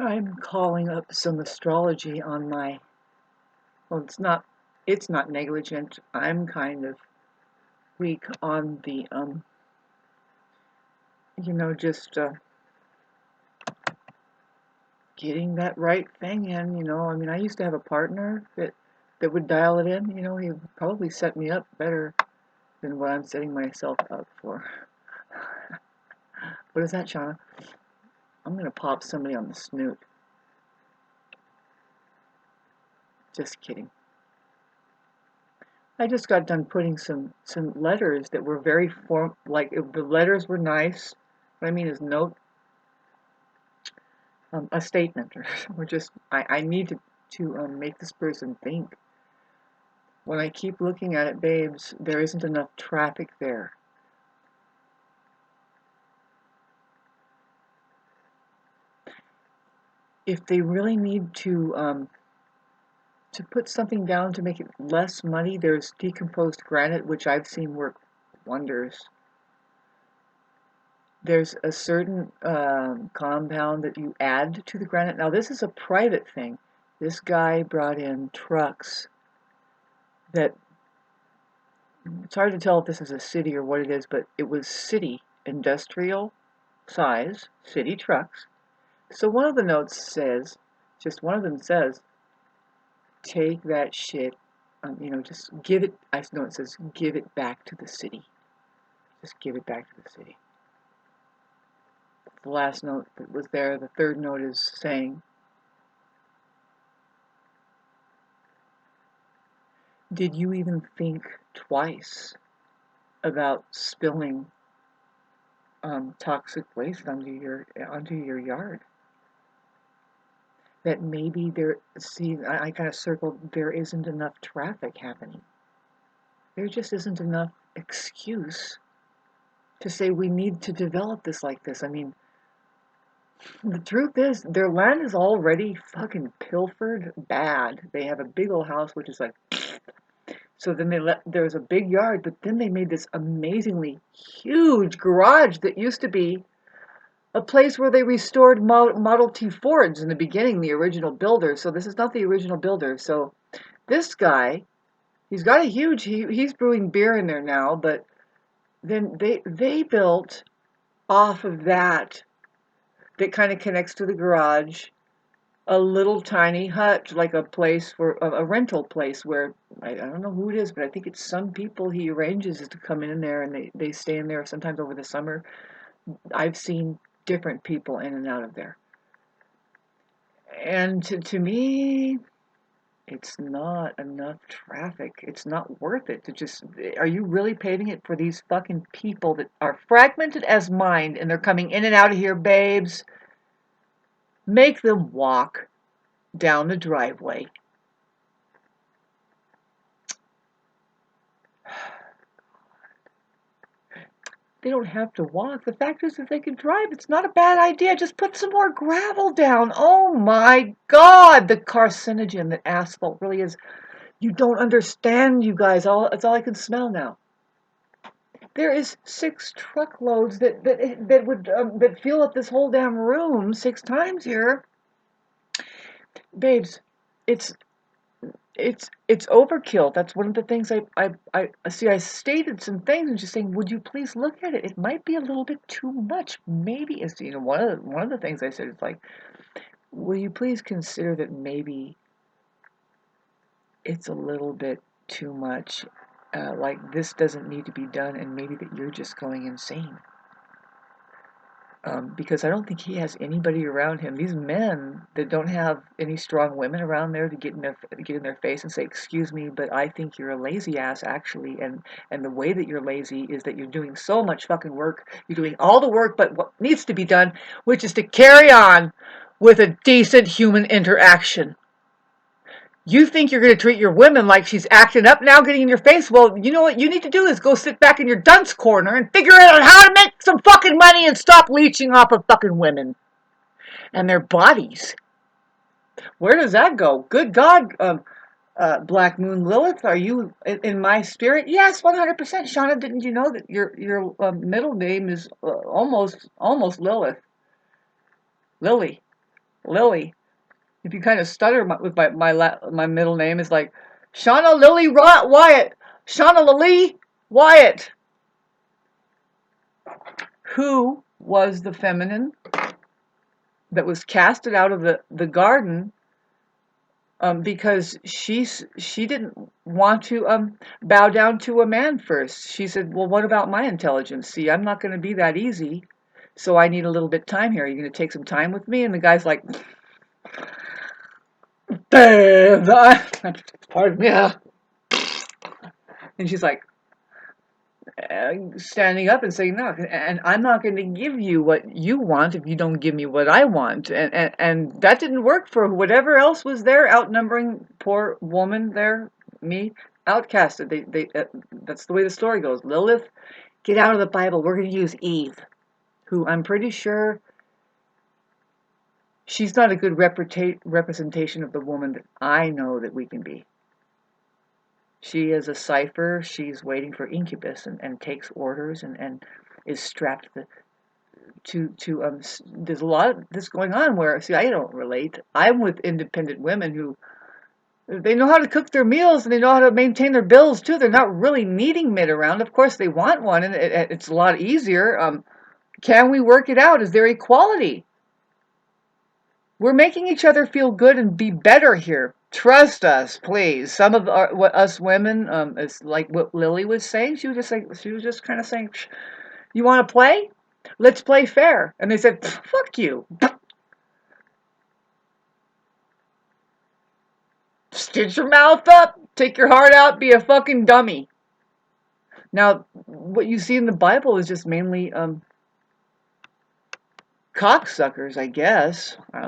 I'm calling up some astrology on my, well, it's not negligent. I'm kind of weak on the, just getting that right thing in. I mean, I used to have a partner that would dial it in. He would probably set me up better than what I'm setting myself up for. What is that, Shauna? I'm gonna pop somebody on the snoot. Just kidding. I just got done putting some letters that were very the letters were nice. What I mean is note a statement or just I need to make this person think. When I keep looking at it, babes, there isn't enough traffic there. If they really need to put something down to make it less money, there's decomposed granite, which I've seen work wonders. There's a certain compound that you add to the granite. Now, this is a private thing. This guy brought in trucks that, it's hard to tell if this is a city or what it is, but it was city, industrial size, city trucks. So one of the notes says, just one of them says, take that shit, just give it, I know it says, give it back to the city. Just give it back to the city. The last note that was there, the third note is saying, did you even think twice about spilling toxic waste onto your yard? That maybe I kind of circled, there isn't enough traffic happening. There just isn't enough excuse to say we need to develop this like this. I mean, the truth is, their land is already fucking pilfered bad. They have a big old house, which is like, so then there's a big yard, but then they made this amazingly huge garage that used to be a place where they restored Model T Fords in the beginning, the original builder. So this is not the original builder. So this guy, he's got a huge, he's brewing beer in there now, but then they built off of that kind of connects to the garage, a little tiny hut, like a place for a rental place where I don't know who it is, but I think it's some people he arranges to come in there and they stay in there sometimes over the summer. I've seen different people in and out of there. And to me, it's not enough traffic. It's not worth it to just, are you really paving it for these fucking people that are fragmented as mind and they're coming in and out of here, babes? Make them walk down the driveway. They don't have to walk. The fact is, if they can drive, it's not a bad idea. Just put some more gravel down. Oh my God, the carcinogen that asphalt really is. You don't understand, you guys. That's all I can smell now. There is 6 truckloads that fill up this whole damn room 6 times here. Babes, it's overkill. That's one of the things I see. I stated some things and just saying, would you please look at it? It might be a little bit too much. Maybe it's one of the things I said is like, will you please consider that maybe it's a little bit too much. Like this doesn't need to be done, and maybe that you're just going insane. Because I don't think he has anybody around him. These men that don't have any strong women around there to get in their face and say, "Excuse me, but I think you're a lazy ass, actually." And the way that you're lazy is that you're doing so much fucking work. You're doing all the work, but what needs to be done, which is to carry on with a decent human interaction. You think you're going to treat your women like she's acting up now, getting in your face? Well, you know what you need to do is go sit back in your dunce corner and figure out how to make some fucking money and stop leeching off of fucking women and their bodies. Where does that go? Good God, Black Moon Lilith, are you in my spirit? Yes, 100%. Shauna, didn't you know that your middle name is almost Lilith? Lilee. Lily. If you kind of stutter with my middle name, it's like Shauna Lily Wyatt. Shauna Lilee Wyatt. Who was the feminine that was casted out of the garden because she didn't want to bow down to a man first. She said, well, what about my intelligence? See, I'm not going to be that easy, so I need a little bit of time here. Are you going to take some time with me? And the guy's like, pardon me. And she's like, standing up and saying, no, and I'm not going to give you what you want if you don't give me what I want. And that didn't work for whatever else was there, outnumbering poor woman there, me, outcasted. That's the way the story goes. Lilith, get out of the Bible. We're going to use Eve, who I'm pretty sure she's not a good representation of the woman that I know that we can be. She is a cipher. She's waiting for incubus and takes orders and is strapped to there's a lot of this going on where, see, I don't relate. I'm with independent women who they know how to cook their meals and they know how to maintain their bills too. They're not really needing men around. Of course they want one, and it's a lot easier. Can we work it out? Is there equality? We're making each other feel good and be better here. Trust us, please. Some of us women, it's like what Lily was saying. She was just kind of saying, "You want to play? Let's play fair." And they said, "Fuck you." Stitch your mouth up, take your heart out, be a fucking dummy. Now, what you see in the Bible is just mainly cocksuckers, I guess.